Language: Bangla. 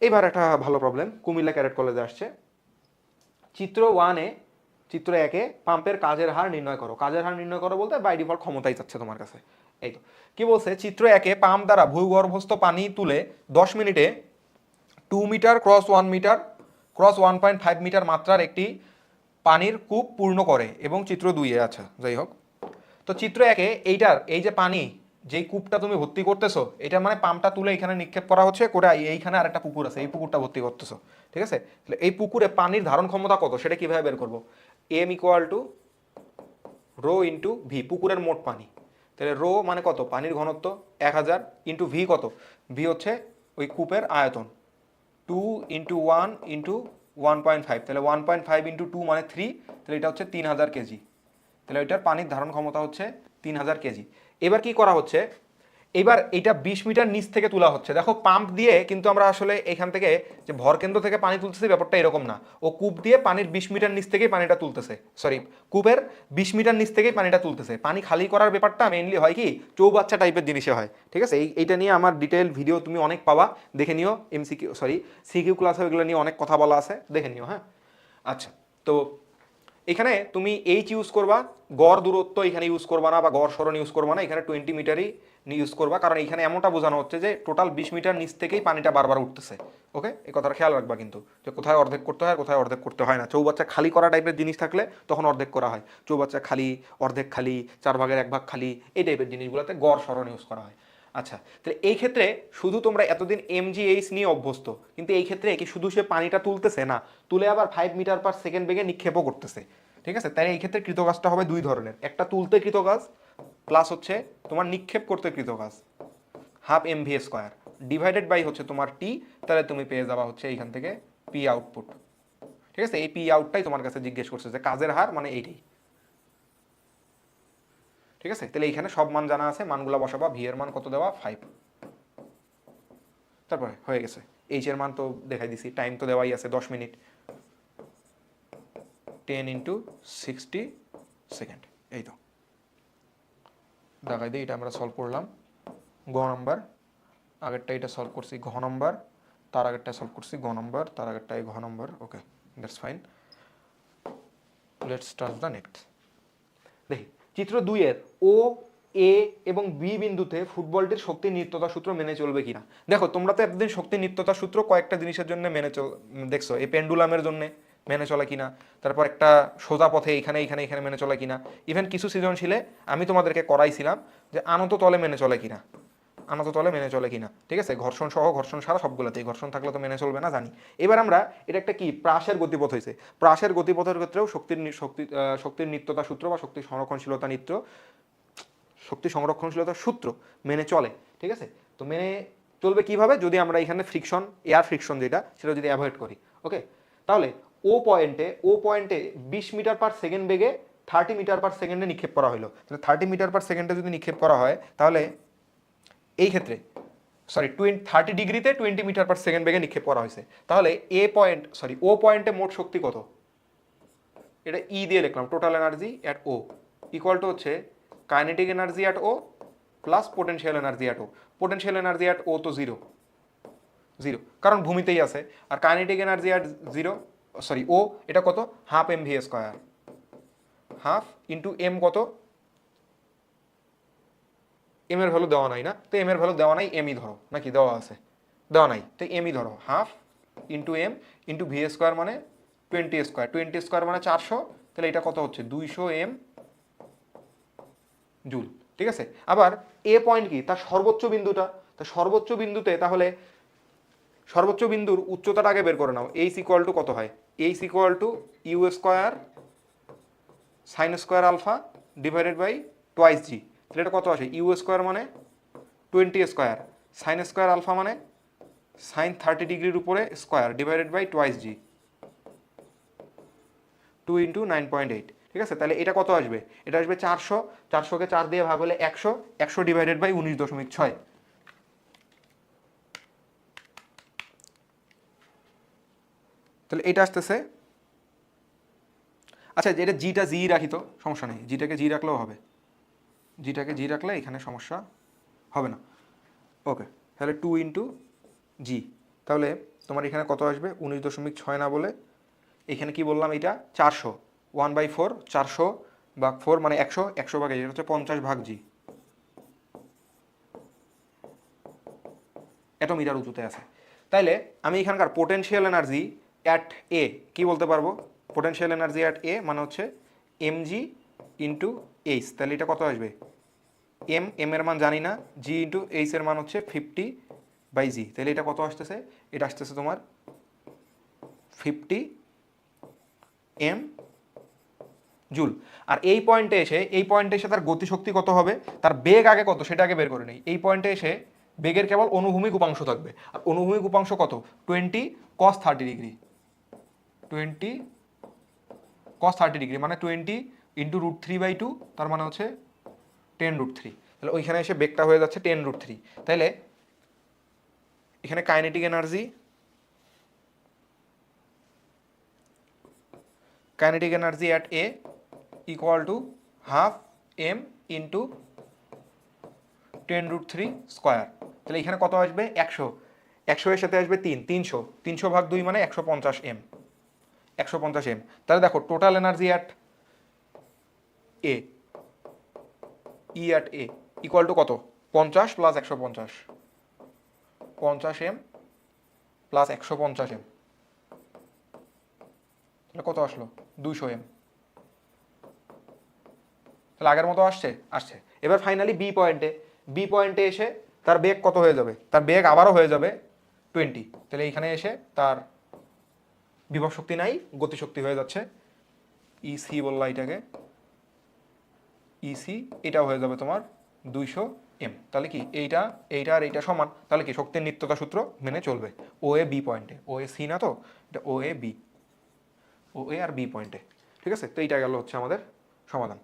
এবার একটা ভালো প্রবলেম কুমিল্লা ক্যাডেট কলেজে আসছে। চিত্র 1-এ চিত্র 1-এ পাম্পের কাজের হার নির্ণয় করো। কাজের হার নির্ণয় করো বলতে বাই ডিফল্ট ক্ষমতাই চাচ্ছে তোমার কাছে। এই তো কি বলছে, চিত্র 1-এ পাম্প দ্বারা ভূগর্ভস্থ পানি তুলে 10 মিনিটে 2 metre cross 1 metre cross 1.5 metre মাত্রার একটি পানির কূপ পূর্ণ করে এবং চিত্র 2-এ আছে। যাই হোক, তো চিত্র 1-এ এইটার এই যে পানি যেই কূপটা তুমি ভর্তি করতেছো, এটা মানে পাম্পটা তুলে এখানে নিক্ষেপ করা হচ্ছে, করে এইখানে আরেকটা পুকুর আছে, এই পুকুরটা ভর্তি করতেছো। ঠিক আছে, তাহলে এই পুকুরে পানির ধারণ ক্ষমতা কত সেটা কিভাবে বের করবো? M equal to rho into V, পুকুরের মোট পানি। তাহলে রো মানে কত? পানির ঘনত্ব 1000 ইন্টু ভি কত? ভি হচ্ছে ওই কূপের আয়তন, 2 ইন্টু 1 ইন্টু 1.5, তাহলে 1.5 ইন্টু 2 মানে 3, তাহলে এটা হচ্ছে 3000 কেজি। তাহলে ওইটার পানির ধারণ ক্ষমতা হচ্ছে 3000 কেজি। এবার কি করা হচ্ছে, এবার এটা 20 মিটার নিচ থেকে তোলা হচ্ছে। দেখো পাম্প দিয়ে কিন্তু আমরা আসলে এখান থেকে যে ভরকেন্দ্র থেকে পানি তুলতেছি ব্যাপারটা এরকম না, ও কূপ দিয়ে পানির 20 মিটার নিচ থেকেই পানিটা তুলতেছে, সরি কূপের 20 মিটার নিচ থেকেই পানিটা তুলতেছে। পানি খালি করার ব্যাপারটা মেইনলি হয় কি চৌবাচ্চা টাইপের জিনিসে হয়। ঠিক আছে, এইটা নিয়ে আমার ডিটেল ভিডিও তুমি অনেক পাবা, দেখে নিও। এমসিকিউ সরি সিকিউ ক্লাসে ওইগুলো নিয়ে অনেক কথা বলা আছে, দেখে নিও। হ্যাঁ, আচ্ছা, তো এখানে তুমি এইচ ইউজ করবা, গড় দূরত্ব এখানে ইউজ করবা না বা গড় সরণ ইউজ করবা না, এখানে 20 মিটারই ইউজ করবা, কারণ এখানে এমনটা বোঝানো হচ্ছে যে টোটাল 20 মিটার নিচ থেকেই পানিটা বারবার উঠতেছে। ওকে, এই কথাটা খেয়াল রাখবা কিন্তু, যে কোথায় অর্ধেক করতে হয় কোথায় অর্ধেক করতে হয় না। চৌবাচ্চা খালি করা টাইপের জিনিস থাকলে তখন অর্ধেক করা হয়, চৌবাচ্চা খালি, অর্ধেক খালি, 4/1 খালি, এই টাইপের জিনিসগুলোতে গড় সরণ ইউজ করা হয়। আচ্ছা, তাহলে এই ক্ষেত্রে শুধু তোমরা এতদিন এমজিএইচ নিয়ে অভ্যস্ত, কিন্তু এই ক্ষেত্রে কি শুধু সে পানিটা তুলতেছে না, তুলে আবার 5 মিটার পার সেকেন্ড বেগে নিক্ষেপও করতেছে। ঠিক আছে, তাই এই ক্ষেত্রে কৃতকাজটা হবে দুই ধরনের, একটা তুলতে কৃতকাজ প্লাস হচ্ছে তোমার নিক্ষেপ করতে কৃতকাজ। Half M V square divided by হচ্ছে তোমার টি, তাহলে তুমি পেয়ে যাবা হচ্ছে এইখান থেকে পি আউটপুট। ঠিক আছে, এই পি আউটটাই তোমার কাছে জিজ্ঞেস করছে যে কাজের হার মানে এইটাই। ঠিক আছে, তাহলে এইখানে সব মান জানা আছে, মানগুলো বসাবা। ভি এর মান কত দেওয়া 5, তারপরে হয়ে গেছে। এইচ এর মান তো দেখাই দিছি, টাইম তো দেওয়াই আছে 10 মিনিট, 10 ইন্টু 60 সেকেন্ড। এই তো দেখাই দিই, এটা আমরা সলভ করলাম গ নাম্বার, আগেরটা এটা সলভ করছি ঘ নাম্বার, তার আগেরটা সলভ করছি গ নাম্বার, তার আগেরটা ঘ number. Okay, that's fine, let's start the next. দেখি চিত্র 2-এর ও এ এবং বি বিন্দুতে ফুটবলটির শক্তি নিত্যতা সূত্র মেনে চলবে কিনা। দেখো তোমরা তো এতদিন শক্তি নিত্যতা সূত্র কয়েকটা জিনিসের জন্য দেখছো, এই পেন্ডুলামের জন্য মেনে চলে কিনা, তারপর একটা সোজা পথে এখানে এখানে এখানে মেনে চলে কিনা, ইভেন কিছু সৃজনশীলে আমি তোমাদেরকে করাইছিলাম যে আনত তলে মেনে চলে কিনা, আনত তলে মেনে চলে কিনা। ঠিক আছে, ঘর্ষণ সহ ঘর্ষণ ছাড়া সবগুলোতেই, ঘর্ষণ থাকলে তো মেনে চলবে না জানি। এবার আমরা এটা একটা কি প্রাসের গতিপথ হয়েছে, প্রাসের গতিপথের ক্ষেত্রেও শক্তির নিত্যতা সূত্র বা শক্তি সংরক্ষণশীলতা সূত্র মেনে চলে। ঠিক আছে, তো মেনে চলবে কিভাবে, যদি আমরা এখানে ফ্রিকশন, এয়ার ফ্রিকশন যেটা সেটা যদি অ্যাভয়েড করি। ওকে, তাহলে ও পয়েন্টে 20 মিটার পার সেকেন্ড বেগে 30 মিটার পার সেকেন্ডে নিক্ষেপ করা হলো। তাহলে 30 মিটার পার সেকেন্ডে যদি নিক্ষেপ করা হয়, তাহলে এই ক্ষেত্রে সরি 30 ডিগ্রিতে 20 মিটার পার সেকেন্ড বেগে নিক্ষেপ করা হয়েছে। তাহলে ও পয়েন্টে মোট শক্তি কত, এটা ই দিয়ে লিখলাম, total energy at O equal to হচ্ছে kinetic energy at O plus potential energy at O. Potential energy at O তো জিরো, কারণ ভূমিতেই আছে। আর kinetic energy at zero, sorry O, এটা কত, half M V square, half into M কত, এম এর ভ্যালু দেওয়া নাই না, তো এম এর ভ্যালু দেওয়া নাই, এমই ধরো, নাকি দেওয়া আছে, দেওয়া নাই, তো এমই ধরো, half into M into V square মানে 20 স্কোয়ার মানে 400, তাহলে এটা কত হচ্ছে 200 এম জুল। ঠিক আছে, আবার এ পয়েন্ট কি, তার সর্বোচ্চ বিন্দুটা, তা সর্বোচ্চ বিন্দুতে তাহলে সর্বোচ্চ বিন্দুর উচ্চতাটা আগে বের করে নাও। এইচ ইকুয়াল টু কত হয়, H equal to U square sine square alpha divided by twice G. তাহলে এটা কত আসে, ইউ স্কোয়ার মানে 20 স্কোয়ার, সাইন স্কোয়ার আলফা মানে সাইন 30 ডিগ্রির উপরে square divided by twice G, 2 into 9.8। ঠিক আছে, তাহলে এটা কত আসবে, এটা আসবে 400, 400কে 4 দিয়ে ভাগ হলে 100, 100 ডিভাইডেড বাই 19.6। তাহলে এটা আসতেছে, আচ্ছা এটা জিটা জি রাখি তো সমস্যা নেই, জিটাকে জি রাখলেও হবে, জিটাকে জি রাখলে এখানে সমস্যা হবে না। ওকে, তাহলে 2 ইন্টু জি, তাহলে তোমার এখানে কত আসবে 19.6 না বলে এখানে কি বললাম এটা 400, 1/4 400 ভাগ 4 মানে 100, 100 ভাগ এটা হচ্ছে 50 ভাগ জি, এত মিটার উঁচুতে আছে। তাইলে আমি এখানকার পোটেনশিয়াল এনার্জি অ্যাট এ কি বলতে পারবো, পোটেনশিয়াল এনার্জি অ্যাট এ মানে হচ্ছে mg ইন্টু এইচ, তাহলে এটা কত আসবে এম এর মান জানি না, জি ইন্টু এইচ এর মান হচ্ছে 50/g, তাহলে এটা কত আসতেছে, এটা আসতেছে তোমার 50 এম জুল। আর এই পয়েন্টে এসে তার গতিশক্তি কত হবে, তার বেগ আগে কত সেটা আগে বের করে নেই। এই পয়েন্টে এসে বেগের কেবল অনুভূমিক উপাংশ থাকবে, আর অনুভূমিক উপাংশ কত 20 cos 30 ডিগ্রি, 20 cos 30 ডিগ্রি মানে 20 ইন্টু √3/2, তার মানে হচ্ছে 10√3, তাহলে ওইখানে এসে বেগটা হয়ে যাচ্ছে 10√3। তাহলে এখানে kinetic energy at A equal to half M into 10√3 square, তাহলে এখানে কত আসবে 100, 100 এর সাথে আসবে 300, 300 ভাগ 2 মানে 150 এম, 150 এম। তাহলে দেখো total energy at A E at A equal to কত 50 প্লাস 150, 50 এম প্লাস 150 এম, তাহলে কত আসলো 200 এম। তাহলে আগের মতো আসছে। এবার ফাইনালি বি পয়েন্টে এসে তার বেগ কত হয়ে যাবে, তার বেগ আবারও হয়ে যাবে 20, তাহলে এইখানে এসে তার বিভব শক্তি নাই, গতিশক্তি হয়ে যাচ্ছে ইসি বললা এটাকে, ইসি এটাও হয়ে যাবে তোমার 200 এম। তাহলে কি এইটা আর এইটা সমান, তাহলে কি শক্তির নিত্যতা সূত্র মেনে চলবে। ও এ বি পয়েন্টে, ও এ সি না তো, এটা ও এ আর বি পয়েন্টে, ঠিক আছে। তো এইটা গেল হচ্ছে আমাদের সমাধান।